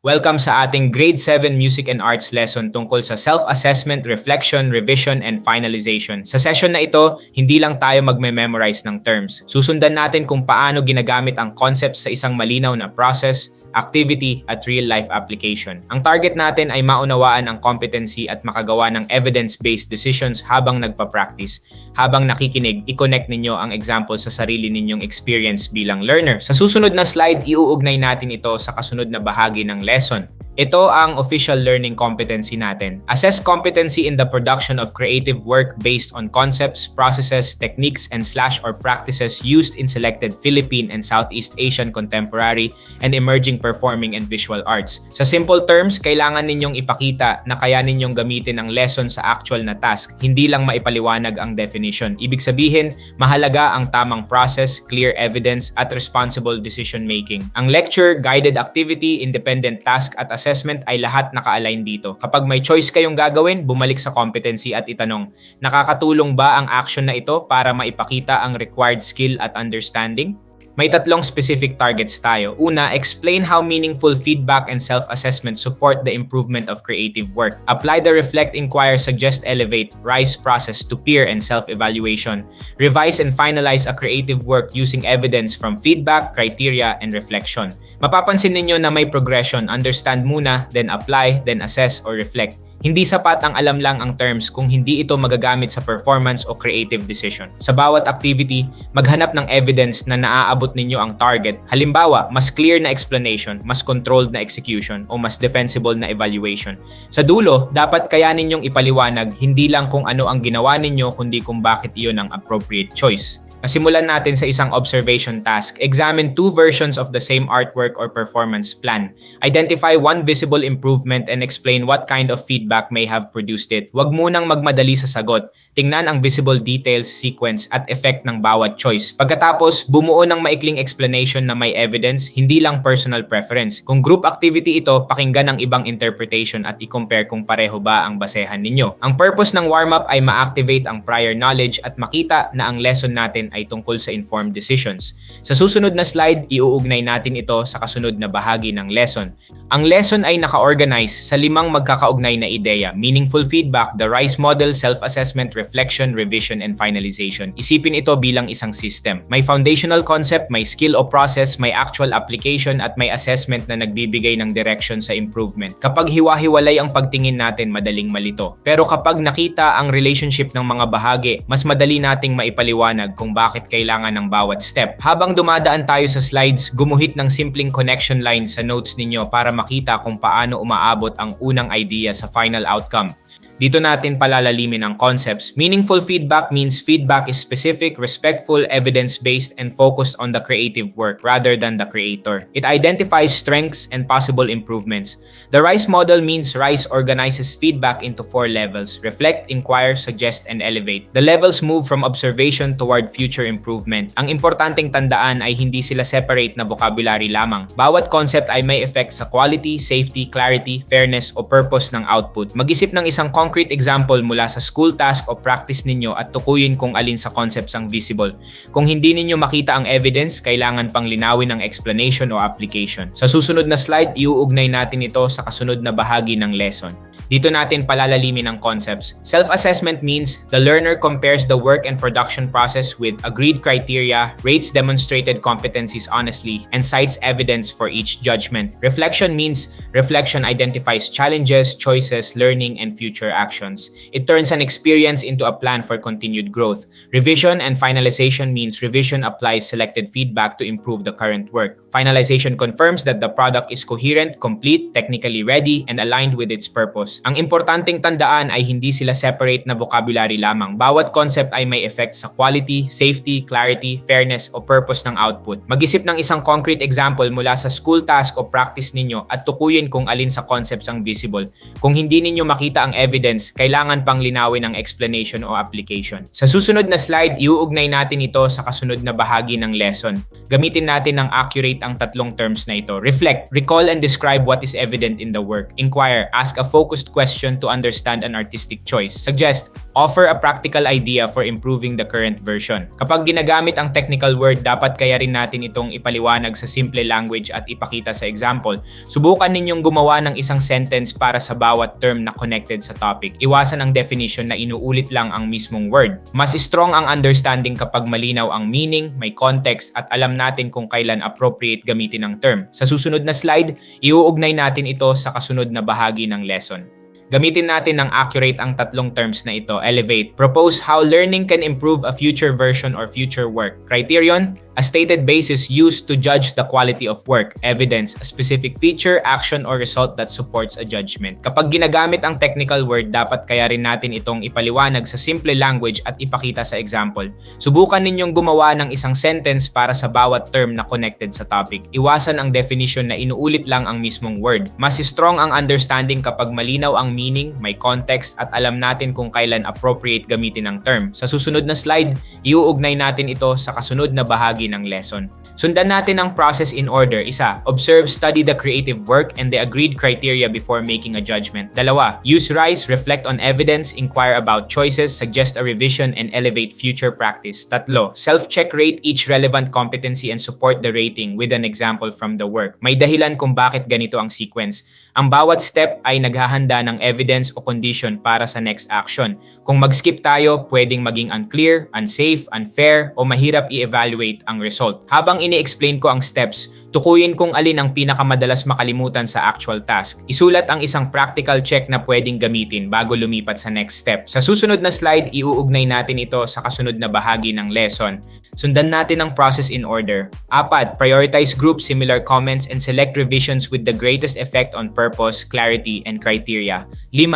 Welcome sa ating Grade 7 Music and Arts lesson tungkol sa self-assessment, reflection, revision, and finalization. Sa session na ito, hindi lang tayo magme-memorize ng terms. Susundan natin kung paano ginagamit ang concepts sa isang malinaw na process, activity, at real-life application. Ang target natin ay maunawaan ang competency at makagawa ng evidence-based decisions habang nagpa-practice. Habang nakikinig, i-connect ninyo ang example sa sarili ninyong experience bilang learner. Sa susunod na slide, iuugnay natin ito sa kasunod na bahagi ng lesson. Ito ang official learning competency natin. Assess competency in the production of creative work based on concepts, processes, techniques, and or practices used in selected Philippine and Southeast Asian contemporary and emerging performing and visual arts. Sa simple terms, kailangan ninyong ipakita na kaya ninyong gamitin ang lesson sa actual na task, hindi lang maipaliwanag ang definition. Ibig sabihin, mahalaga ang tamang process, clear evidence, at responsible decision making. Ang lecture, guided activity, independent task, at assessment ay lahat naka-align dito. Kapag may choice kayong gagawin, bumalik sa competency at itanong, nakakatulong ba ang action na ito para maipakita ang required skill at understanding? May tatlong specific targets tayo. Una, explain how meaningful feedback and self-assessment support the improvement of creative work. Apply the reflect, inquire, suggest, elevate, rise process to peer and self-evaluation. Revise and finalize a creative work using evidence from feedback, criteria, and reflection. Mapapansin ninyo na may progression. Understand muna, then apply, then assess or reflect. Hindi sapat ang alam lang ang terms kung hindi ito magagamit sa performance o creative decision. Sa bawat activity, maghanap ng evidence na naaabot ninyo ang target. Halimbawa, mas clear na explanation, mas controlled na execution, o mas defensible na evaluation. Sa dulo, dapat kaya ninyong ipaliwanag hindi lang kung ano ang ginawa ninyo kundi kung bakit iyon ang appropriate choice. Nasimulan natin sa isang observation task. Examine two versions of the same artwork or performance plan. Identify one visible improvement and explain what kind of feedback may have produced it. Huwag munang magmadali sa sagot. Tingnan ang visible details, sequence, at effect ng bawat choice. Pagkatapos, bumuo ng maikling explanation na may evidence, hindi lang personal preference. Kung group activity ito, pakinggan ang ibang interpretation at i-compare kung pareho ba ang basehan ninyo. Ang purpose ng warm-up ay ma-activate ang prior knowledge at makita na ang lesson natin ay tungkol sa informed decisions. Sa susunod na slide, iuugnay natin ito sa kasunod na bahagi ng lesson. Ang lesson ay naka-organize sa 5 magkakaugnay na ideya: meaningful feedback, the RISE model, self-assessment, reflection, revision, and finalization. Isipin ito bilang isang system. May foundational concept, may skill o process, may actual application, at may assessment na nagbibigay ng direction sa improvement. Kapag hiwa-hiwalay ang pagtingin natin, madaling malito. Pero kapag nakita ang relationship ng mga bahagi, mas madali nating maipaliwanag kung bakit kailangan ng bawat step. Habang dumadaan tayo sa slides, gumuhit ng simpleng connection lines sa notes ninyo para makita kung paano umaabot ang unang idea sa final outcome. Dito natin palalalimin ang concepts. Meaningful feedback means feedback is specific, respectful, evidence-based, and focused on the creative work rather than the creator. It identifies strengths and possible improvements. The RISE model means RISE organizes feedback into 4 levels: reflect, inquire, suggest, and elevate. The levels move from observation toward future improvement. Ang importanteng tandaan ay hindi sila separate na vocabulary lamang. Bawat concept ay may effect sa quality, safety, clarity, fairness, o purpose ng output. Mag-isip ng isang concrete example mula sa school task o practice ninyo at tukuyin kung alin sa concepts ang visible. Kung hindi ninyo makita ang evidence, kailangan pang linawin ang explanation o application. Sa susunod na slide, iuugnay natin ito sa kasunod na bahagi ng lesson. Dito natin palalalimin ang concepts. Self-assessment means the learner compares the work and production process with agreed criteria, rates demonstrated competencies honestly, and cites evidence for each judgment. Reflection means reflection identifies challenges, choices, learning, and future actions. It turns an experience into a plan for continued growth. Revision and finalization means revision applies selected feedback to improve the current work. Finalization confirms that the product is coherent, complete, technically ready, and aligned with its purpose. Ang importanteng tandaan ay hindi sila separate na vocabulary lamang. Bawat concept ay may effect sa quality, safety, clarity, fairness, o purpose ng output. Mag-isip ng isang concrete example mula sa school task o practice ninyo at tukuyin kung alin sa concepts ang visible. Kung hindi ninyo makita ang evidence, kailangan pang linawin ang explanation o application. Sa susunod na slide, iuugnay natin ito sa kasunod na bahagi ng lesson. Gamitin natin ng accurate ang tatlong terms na ito. Reflect, recall and describe what is evident in the work. Inquire, ask a focused question to understand an artistic choice. Suggest, Offer a practical idea for improving the current version. Kapag ginagamit ang technical word, dapat kaya rin natin itong ipaliwanag sa simple language at ipakita sa example. Subukan ninyong gumawa ng isang sentence para sa bawat term na connected sa topic. Iwasan ang definition na inuulit lang ang mismong word. Mas strong ang understanding kapag malinaw ang meaning, may context, at alam natin kung kailan appropriate gamitin ang term. Sa susunod na slide, iuugnay natin ito sa kasunod na bahagi ng lesson. Gamitin natin ng accurate ang tatlong terms na ito. Elevate. Propose how learning can improve a future version or future work. Criterion. A stated basis used to judge the quality of work. Evidence. A specific feature, action, or result that supports a judgment. Kapag ginagamit ang technical word, dapat kaya rin natin itong ipaliwanag sa simple language at ipakita sa example. Subukan ninyong gumawa ng isang sentence para sa bawat term na connected sa topic. Iwasan ang definition na inuulit lang ang mismong word. Mas strong ang understanding kapag malinaw ang meaning, may context, at alam natin kung kailan appropriate gamitin ang term. Sa susunod na slide, iuugnay natin ito sa kasunod na bahagi ng lesson. Sundan natin ang process in order. 1. Observe, study the creative work and the agreed criteria before making a judgment. 2. Use RISE, reflect on evidence, inquire about choices, suggest a revision, and elevate future practice. 3. Self-check, rate each relevant competency and support the rating with an example from the work. May dahilan kung bakit ganito ang sequence. Ang bawat step ay naghahanda ng evidence o condition para sa next action. Kung mag-skip tayo, pwedeng maging unclear, unsafe, unfair, o mahirap i-evaluate ang result. Habang ini-explain ko ang steps, tukuyin kung alin ang pinakamadalas makalimutan sa actual task. Isulat ang isang practical check na pwedeng gamitin bago lumipat sa next step. Sa susunod na slide, iuugnay natin ito sa kasunod na bahagi ng lesson. Sundan natin ang process in order. 4. Prioritize group similar comments and select revisions with the greatest effect on purpose, clarity, and criteria. 5.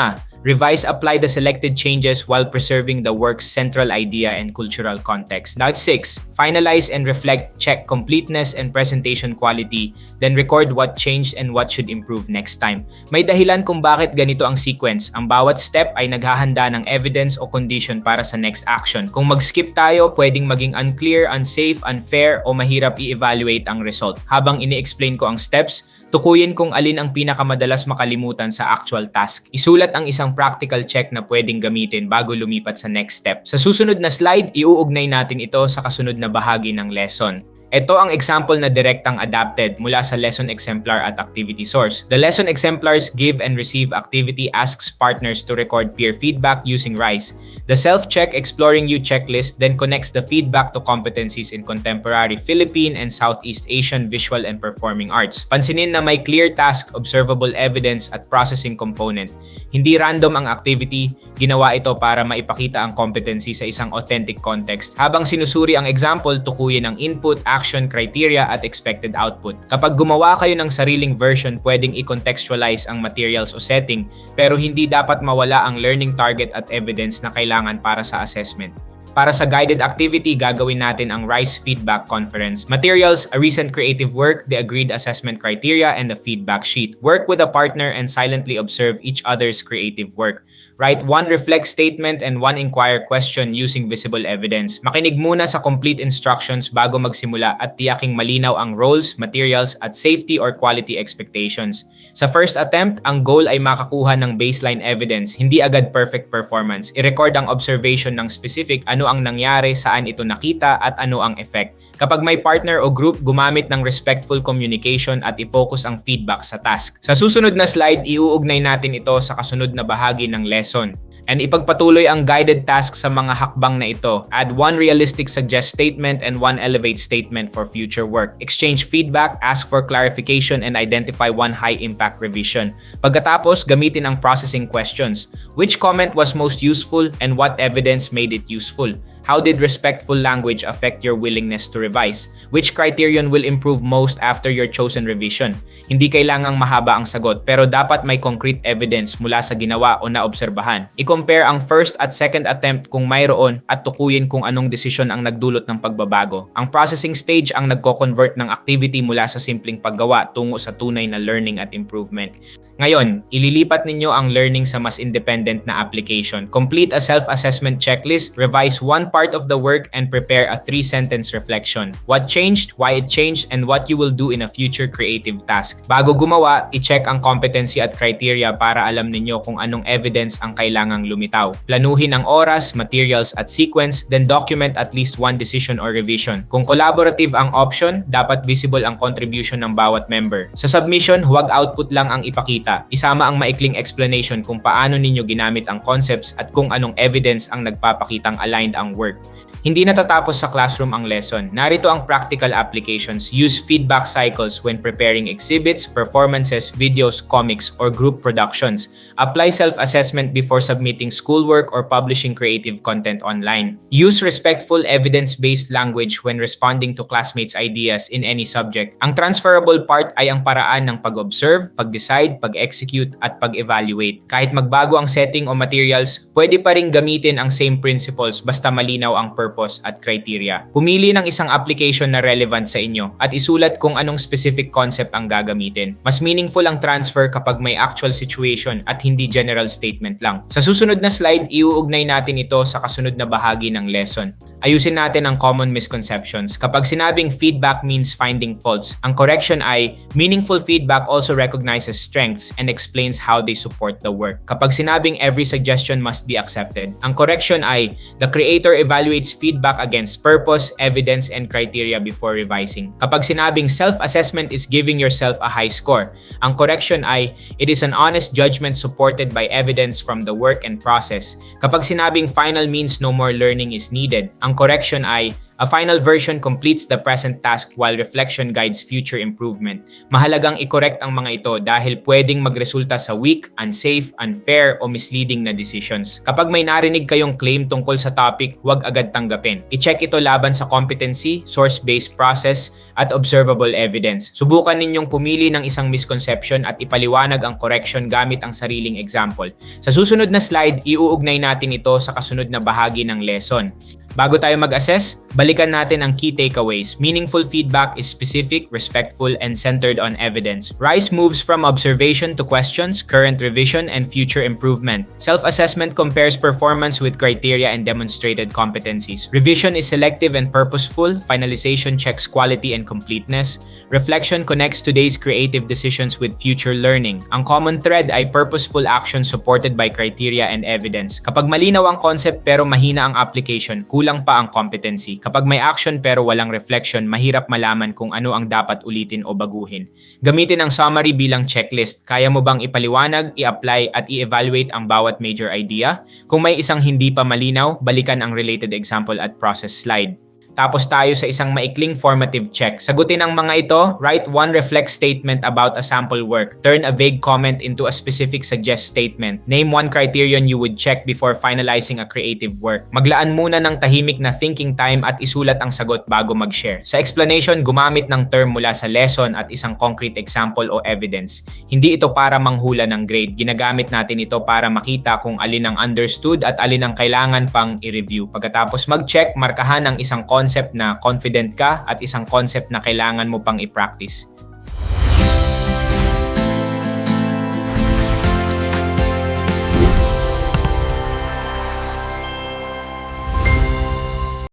Revise, apply the selected changes while preserving the work's central idea and cultural context. 6. Finalize and reflect, check completeness and presentation quality, then record what changed and what should improve next time. May dahilan kung bakit ganito ang sequence. Ang bawat step ay naghahanda ng evidence o condition para sa next action. Kung mag-skip tayo, pwedeng maging unclear, unsafe, unfair, o mahirap i-evaluate ang result. Habang ini-explain ko ang steps, tukuyin kung alin ang pinakamadalas makalimutan sa actual task. Isulat ang isang practical check na pwedeng gamitin bago lumipat sa next step. Sa susunod na slide, iuugnay natin ito sa kasunod na bahagi ng lesson. Ito ang example na direktang adapted mula sa lesson exemplar at activity source. The lesson exemplars give and receive activity asks partners to record peer feedback using RISE. The self-check exploring you checklist then connects the feedback to competencies in contemporary Philippine and Southeast Asian visual and performing arts. Pansinin na may clear task, observable evidence at processing component. Hindi random ang activity, ginawa ito para maipakita ang competency sa isang authentic context. Habang sinusuri ang example, tukuyin ang input, action, criteria at expected output. Kapag gumawa kayo ng sariling version, pwedeng i-contextualize ang materials o setting, pero hindi dapat mawala ang learning target at evidence na kailangan para sa assessment. Para sa guided activity, gagawin natin ang RISE Feedback Conference. Materials, a recent creative work, the agreed assessment criteria, and the feedback sheet. Work with a partner and silently observe each other's creative work. Write one reflect statement and one inquire question using visible evidence. Makinig muna sa complete instructions bago magsimula at tiyaking malinaw ang roles, materials, at safety or quality expectations. Sa first attempt, ang goal ay makakuha ng baseline evidence, hindi agad perfect performance. I-record ang observation ng specific ano ang nangyari, saan ito nakita, at ano ang effect. Kapag may partner o group, gumamit ng respectful communication at i-focus ang feedback sa task. Sa susunod na slide, iuugnay natin ito sa kasunod na bahagi ng lesson. And ipagpatuloy ang guided task sa mga hakbang na ito. Add one realistic suggest statement and one elevate statement for future work. Exchange feedback, ask for clarification, and identify one high-impact revision. Pagkatapos, gamitin ang processing questions. Which comment was most useful and what evidence made it useful? How did respectful language affect your willingness to revise? Which criterion will improve most after your chosen revision? Hindi kailangang mahaba ang sagot, pero dapat may concrete evidence mula sa ginawa o naobserbahan. I-compare ang first at second attempt kung mayroon at tukuyin kung anong desisyon ang nagdulot ng pagbabago. Ang processing stage ang nagko-convert ng activity mula sa simpleng paggawa tungo sa tunay na learning at improvement. Ngayon, ililipat ninyo ang learning sa mas independent na application. Complete a self-assessment checklist, revise one part of the work, and prepare a 3-sentence reflection. What changed, why it changed, and what you will do in a future creative task. Bago gumawa, i-check ang competency at criteria para alam ninyo kung anong evidence ang kailangang lumitaw. Planuhin ang oras, materials, at sequence, then document at least one decision or revision. Kung collaborative ang option, dapat visible ang contribution ng bawat member. Sa submission, huwag output lang ang ipakita. Isama ang maikling explanation kung paano ninyo ginamit ang concepts at kung anong evidence ang nagpapakitang aligned ang work. Hindi natatapos sa classroom ang lesson. Narito ang practical applications. Use feedback cycles when preparing exhibits, performances, videos, comics, or group productions. Apply self-assessment before submitting schoolwork or publishing creative content online. Use respectful, evidence-based language when responding to classmates' ideas in any subject. Ang transferable part ay ang paraan ng pag-observe, pag-decide, pag-execute, at pag-evaluate. Kahit magbago ang setting o materials, pwede pa rin gamitin ang same principles basta malinaw ang purpose at criteria. Pumili ng isang application na relevant sa inyo at isulat kung anong specific concept ang gagamitin. Mas meaningful ang transfer kapag may actual situation at hindi general statement lang. Sa susunod na slide, iuugnay natin ito sa kasunod na bahagi ng lesson. Ayusin natin ang common misconceptions. Kapag sinabing feedback means finding faults, ang correction ay meaningful feedback also recognizes strengths and explains how they support the work. Kapag sinabing every suggestion must be accepted, ang correction ay the creator evaluates feedback against purpose, evidence, and criteria before revising. Kapag sinabing self-assessment is giving yourself a high score, ang correction ay it is an honest judgment supported by evidence from the work and process. Kapag sinabing final means no more learning is needed, ang correction ay a final version completes the present task while reflection guides future improvement. Mahalagang i-correct ang mga ito dahil pwedeng magresulta sa weak, unsafe, unfair, o misleading na decisions. Kapag may narinig kayong claim tungkol sa topic, huwag agad tanggapin. I-check ito laban sa competency, source-based process, at observable evidence. Subukan ninyong pumili ng isang misconception at ipaliwanag ang correction gamit ang sariling example. Sa susunod na slide, iuugnay natin ito sa kasunod na bahagi ng lesson. Bago tayo mag-assess, balikan natin ang key takeaways. Meaningful feedback is specific, respectful, and centered on evidence. RISE moves from observation to questions, current revision, and future improvement. Self-assessment compares performance with criteria and demonstrated competencies. Revision is selective and purposeful. Finalization checks quality and completeness. Reflection connects today's creative decisions with future learning. Ang common thread ay purposeful action supported by criteria and evidence. Kapag malinaw ang concept pero mahina ang application, kulang pa ang competency. Kapag may action pero walang reflection, mahirap malaman kung ano ang dapat ulitin o baguhin. Gamitin ang summary bilang checklist. Kaya mo bang ipaliwanag, i-apply at i-evaluate ang bawat major idea? Kung may isang hindi pa malinaw, balikan ang related example at process slide. Tapos tayo sa isang maikling formative check. Sagutin ang mga ito. Write one reflect statement about a sample work. Turn a vague comment into a specific suggest statement. Name one criterion you would check before finalizing a creative work. Maglaan muna ng tahimik na thinking time at isulat ang sagot bago mag-share. Sa explanation, gumamit ng term mula sa lesson at isang concrete example o evidence. Hindi ito para manghula ng grade. Ginagamit natin ito para makita kung alin ang understood at alin ang kailangan pang i-review. Pagkatapos mag-check, markahan ang isang concept na confident ka at isang concept na kailangan mo pang i-practice.